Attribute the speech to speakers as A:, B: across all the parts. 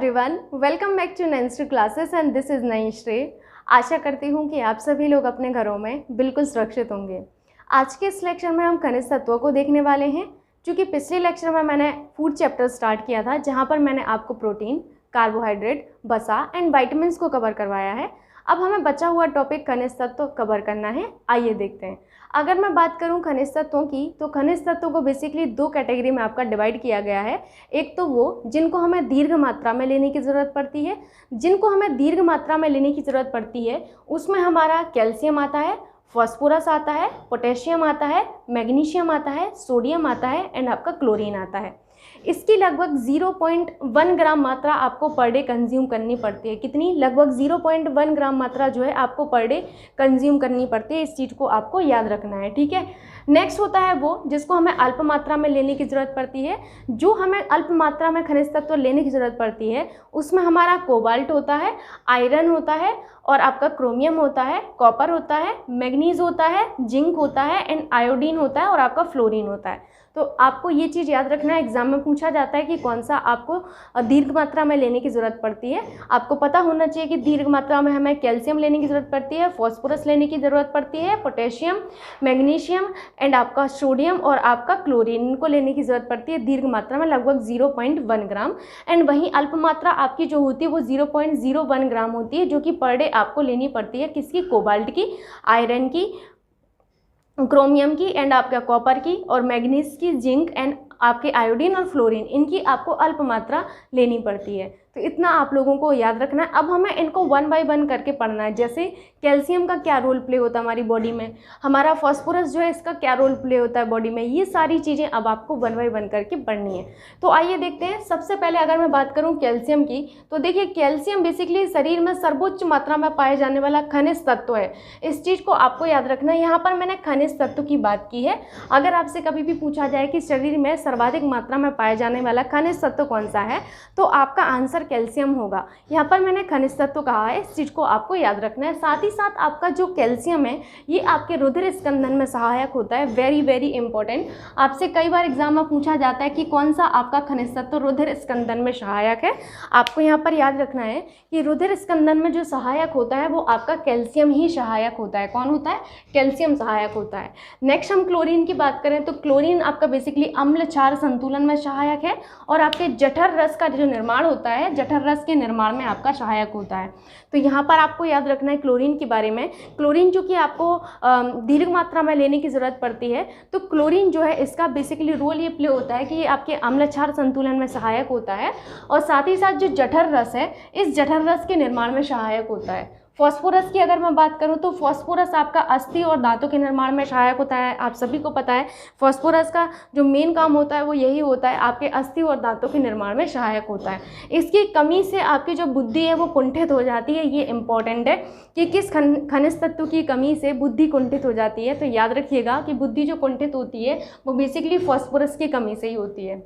A: Everyone, welcome back to Nainstree classes and this is Naishree. आशा करती हूँ कि आप सभी लोग अपने घरों में बिल्कुल सुरक्षित होंगे। आज के इस लेक्चर में हम खनिज तत्वों को देखने वाले हैं। क्योंकि पिछले लेक्चर में मैंने फूड चैप्टर स्टार्ट किया था, जहाँ पर मैंने आपको प्रोटीन, कार्बोहाइड्रेट, वसा एंड वाइटामिन्स को कवर करवाया है। अब हमें बचा हुआ टॉपिक खनिज तत्व कवर करना है। आइए देखते हैं। अगर मैं बात करूं खनिज तत्वों की, तो खनिज तत्वों को बेसिकली दो कैटेगरी में आपका डिवाइड किया गया है। एक तो वो जिनको हमें दीर्घ मात्रा में लेने की ज़रूरत पड़ती है। जिनको हमें दीर्घ मात्रा में लेने की ज़रूरत पड़ती है उसमें हमारा कैल्शियम आता है, फॉस्फोरस आता है, पोटेशियम आता है, मैग्नीशियम आता है, सोडियम आता है एंड आपका क्लोरीन आता है। इसकी लगभग 0.1 ग्राम मात्रा आपको पर डे कंज्यूम करनी पड़ती है। कितनी? लगभग 0.1 ग्राम मात्रा जो है आपको पर डे कंज्यूम करनी पड़ती है। इस चीज़ को आपको याद रखना है, ठीक है। नेक्स्ट होता है वो जिसको हमें अल्प मात्रा में लेने की ज़रूरत पड़ती है। जो हमें अल्प मात्रा में खनिज तत्व लेने की ज़रूरत पड़ती है उसमें हमारा कोबाल्ट होता है, आयरन होता है और आपका क्रोमियम होता है, कॉपर होता है, मैग्नीज होता है, जिंक होता है एंड आयोडीन होता है और आपका फ्लोरीन होता है। तो आपको ये चीज़ याद रखना है। एग्जाम में पूछा जाता है कि कौन सा आपको दीर्घ मात्रा में लेने की ज़रूरत पड़ती है। आपको पता होना चाहिए कि दीर्घ मात्रा में हमें कैल्शियम लेने की ज़रूरत पड़ती है, फॉस्फोरस लेने की ज़रूरत पड़ती है, पोटेशियम, मैग्नीशियम एंड आपका सोडियम और आपका क्लोरीन को लेने की ज़रूरत पड़ती है दीर्घ मात्रा में, लगभग 0.1 ग्राम। एंड वहीं अल्प मात्रा आपकी जो होती है वो 0.01 ग्राम होती है, जो कि पर डे आपको लेनी पड़ती है। किसकी? कोबाल्ट की, आयरन की, क्रोमियम की एंड आपका कॉपर की और मैग्नीज की, जिंक एंड आपके आयोडीन और फ्लोरीन, इनकी आपको अल्प मात्रा लेनी पड़ती है। तो इतना आप लोगों को याद रखना है। अब हमें इनको 1 बाय 1 करके पढ़ना है। जैसे कैल्शियम का क्या रोल प्ले होता है हमारी बॉडी में, हमारा फॉस्फोरस जो है इसका क्या रोल प्ले होता है बॉडी में, ये सारी चीज़ें अब आपको 1 बाय 1 करके पढ़नी है। तो आइए देखते हैं। सबसे पहले अगर मैं बात करूं कैल्शियम की, तो देखिए कैल्शियम बेसिकली शरीर में सर्वोच्च मात्रा में पाए जाने वाला खनिज तत्व है। इस चीज़ को आपको याद रखना है। यहाँ पर मैंने खनिज तत्व की बात की है। अगर आपसे कभी भी पूछा जाए कि शरीर में सर्वाधिक मात्रा में पाए जाने वाला खनिज तत्व कौन सा है, तो आपका आंसर कैल्शियम होगा। यहाँ पर मैंने खनिज तत्व कहा है, इस चीज़ को आपको याद रखना है। साथ ही साथ आपका जो कैल्शियम है ये आपके रुधिर स्कंदन में सहायक होता है। Very very important. आपसे कई बार एग्जाम में पूछा जाता है कि कौन सा आपका खनिज तत्व रुधिर स्कंदन में सहायक है। आपको यहाँ पर याद रखना है कि रुधिर स्कंदन में जो सहायक होता है वो आपका कैल्शियम ही सहायक होता है। कौन होता है? कैल्शियम सहायक होता है। नेक्स्ट हम क्लोरीन की बात करें तो क्लोरीन आपका बेसिकली अम्ल क्षार संतुलन में सहायक है और आपके जठर रस का जो निर्माण होता है, जठर रस के निर्माण में आपका सहायक होता है। तो यहाँ पर आपको याद रखना है क्लोरीन के बारे में। क्लोरीन जो कि आपको दीर्घ मात्रा में लेने की ज़रूरत पड़ती है, तो क्लोरीन जो है इसका बेसिकली रोल ये प्ले होता है कि ये आपके अम्ल क्षार संतुलन में सहायक होता है और साथ ही साथ जो जठर रस है इस जठर रस के निर्माण में सहायक होता है। फॉस्फोरस की अगर मैं बात करूं तो फॉस्फोरस आपका अस्थि और दांतों के निर्माण में सहायक होता है। आप सभी को पता है फॉस्फोरस का जो मेन काम होता है वो यही होता है, आपके अस्थि और दांतों के निर्माण में सहायक होता है। इसकी कमी से आपकी जो बुद्धि है वो कुंठित हो जाती है। ये इंपॉर्टेंट है कि किस खनिज तत्व की कमी से बुद्धि कुंठित हो जाती है। तो याद रखिएगा कि बुद्धि जो कुंठित होती है वो बेसिकली फॉस्फोरस की कमी से ही होती है।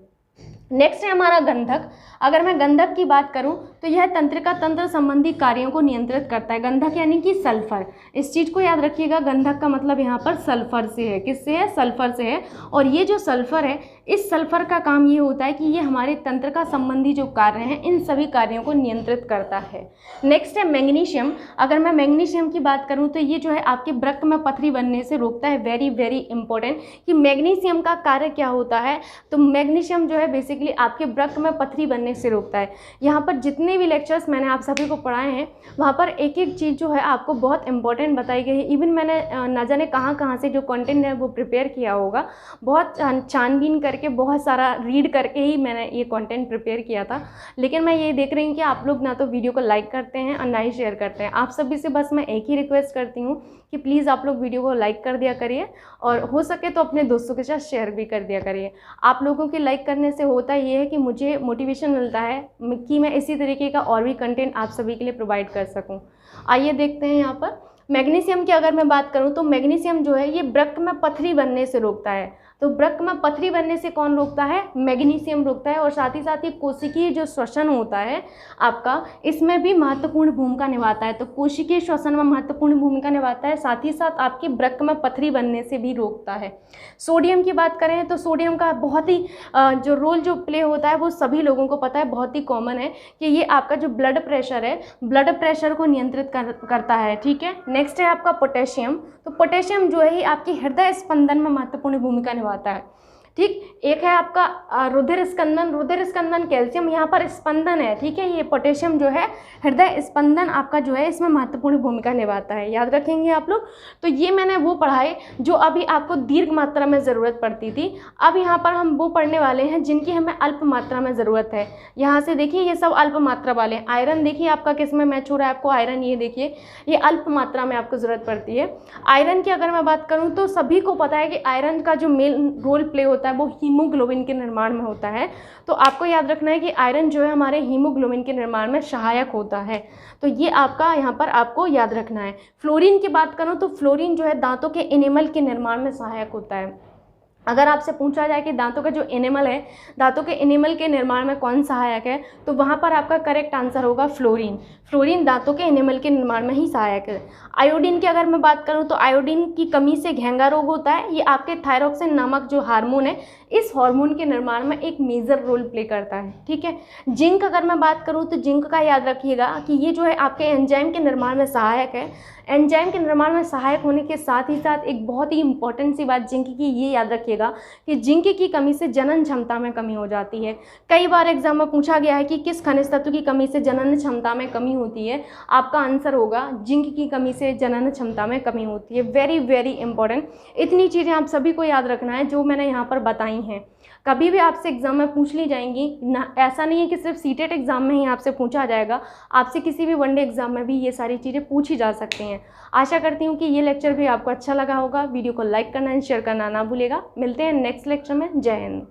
A: नेक्स्ट है हमारा गंधक। अगर मैं गंधक की बात करूं तो यह तंत्रिका तंत्र संबंधी कार्यों को नियंत्रित करता है। गंधक यानी कि सल्फर, इस चीज़ को याद रखिएगा। गंधक का मतलब यहाँ पर सल्फर से है। किससे है? सल्फर से है। और ये जो सल्फर है, इस सल्फर का काम ये होता है कि ये हमारे तंत्रिका संबंधी जो कार्य हैं इन सभी कार्यों को नियंत्रित करता है। नेक्स्ट है मैग्नीशियम। अगर मैं मैग्नीशियम की बात करूँ तो ये जो है आपके वृक्क में पथरी बनने से रोकता है। वेरी वेरी इंपॉर्टेंट कि मैग्नीशियम का कार्य क्या होता है। तो मैग्नीशियम जो है बेसिकली आपके वृक्क में पथरी बनने से रोकता है। यहाँ पर जितने भी लेक्चर्स मैंने आप सभी को पढ़ाए हैं वहाँ पर एक एक चीज़ जो है आपको बहुत इंपॉर्टेंट बताई गई है। इवन मैंने ना जाने कहाँ से जो कंटेंट है वो प्रिपेयर किया होगा, बहुत छानबीन करके, बहुत सारा रीड करके ही मैंने ये कंटेंट प्रिपेयर किया था। लेकिन मैं ये देख रही हूँ कि आप लोग ना तो वीडियो को लाइक करते हैं और ना ही शेयर करते हैं। आप सभी से बस मैं एक ही रिक्वेस्ट करती हूँ कि प्लीज़ आप लोग वीडियो को लाइक कर दिया करिए और हो सके तो अपने दोस्तों के साथ शेयर भी कर दिया करिए। आप लोगों के लाइक करने से होता ये है कि मुझे मोटिवेशन मिलता है कि मैं इसी तरीके का और भी कंटेंट आप सभी के लिए प्रोवाइड कर सकूं। आइए देखते हैं। यहाँ पर मैग्नीशियम की अगर मैं बात करूं तो मैग्नीशियम जो है ये वृक्क में पथरी बनने से रोकता है। तो वृक्क में पथरी बनने से कौन रोकता है? मैग्नीशियम रोकता है। और साथ ही साथ ये कोशिकीय जो श्वसन होता है आपका, इसमें भी महत्वपूर्ण भूमिका निभाता है। तो कोशिकीय श्वसन में महत्वपूर्ण भूमिका निभाता है, साथ ही साथ आपके वृक्क में पथरी बनने से भी रोकता है। सोडियम की बात करें तो सोडियम का बहुत ही जो रोल जो प्ले होता है वो सभी लोगों को पता है, बहुत ही कॉमन है कि ये आपका जो ब्लड प्रेशर है, ब्लड प्रेशर को नियंत्रित करता है। ठीक है, नेक्स्ट है आपका पोटेशियम। तो पोटेशियम जो है आपकी हृदय स्पंदन में महत्वपूर्ण भूमिका निभाता है। ठीक, एक है आपका रुधिर स्कंदन। रुधिर स्कंदन कैल्शियम, यहाँ पर स्पंदन है। ठीक है, ये पोटेशियम जो है हृदय स्पंदन आपका जो है इसमें महत्वपूर्ण भूमिका निभाता है, याद रखेंगे आप लोग। तो ये मैंने वो पढ़ाए जो अभी आपको दीर्घ मात्रा में ज़रूरत पड़ती थी। अब यहाँ पर हम वो पढ़ने वाले हैं जिनकी हमें अल्प मात्रा में ज़रूरत है। यहाँ से देखिए ये सब अल्प मात्रा वाले हैं। आयरन देखिए आपका किस में मैच हो रहा है आपको, आयरन ये देखिए ये अल्प मात्रा में आपको ज़रूरत पड़ती है। आयरन की अगर मैं बात करूँ तो सभी को पता है कि आयरन का जो मेन रोल प्ले होता है वो हीमोग्लोबिन के निर्माण में होता है। तो आपको याद रखना है कि आयरन जो है हमारे हीमोग्लोबिन के निर्माण में सहायक होता है। तो ये आपका यहाँ पर आपको याद रखना है। फ्लोरीन की बात करूँ तो फ्लोरीन जो है दांतों के एनिमल के निर्माण में सहायक होता है। अगर आपसे पूछा जाए कि दांतों का जो एनिमल है, दांतों के एनिमल के निर्माण में कौन सहायक है, तो वहाँ पर आपका करेक्ट आंसर होगा फ्लोरीन। फ्लोरीन दांतों के एनिमल के निर्माण में ही सहायक है। आयोडीन की अगर मैं बात करूँ तो आयोडीन की कमी से घेंगा रोग होता है। ये आपके थायरोक्सिन नामक जो हार्मोन है, इस हार्मोन के निर्माण में एक मेजर रोल प्ले करता है। ठीक है, जिंक अगर मैं बात करूँ तो जिंक का याद रखिएगा कि ये जो है आपके एंजाइम के निर्माण में सहायक है। एंजाइम के निर्माण में सहायक होने के साथ ही साथ एक बहुत ही इंपॉर्टेंट सी बात जिंक की ये याद रखिएगा कि जिंक की कमी से जनन क्षमता में कमी हो जाती है। कई बार एग्जाम में पूछा गया है कि किस खनिज तत्व की कमी से जनन क्षमता में कमी होती है, आपका आंसर होगा जिंक की कमी से जनन क्षमता में कमी होती है। वेरी वेरी इंपॉर्टेंट, इतनी चीज़ें आप सभी को याद रखना है जो मैंने यहाँ पर बताई हैं। कभी भी आपसे एग्ज़ाम में पूछ ली जाएंगी ना, ऐसा नहीं है कि सिर्फ सीटेट एग्ज़ाम में ही आपसे पूछा जाएगा, आपसे किसी भी वनडे एग्ज़ाम में भी ये सारी चीज़ें पूछी जा सकती हैं। आशा करती हूँ कि ये लेक्चर भी आपको अच्छा लगा होगा। वीडियो को लाइक करना एंड शेयर करना ना भूलिएगा। मिलते हैं नेक्स्ट लेक्चर में। जय हिंद।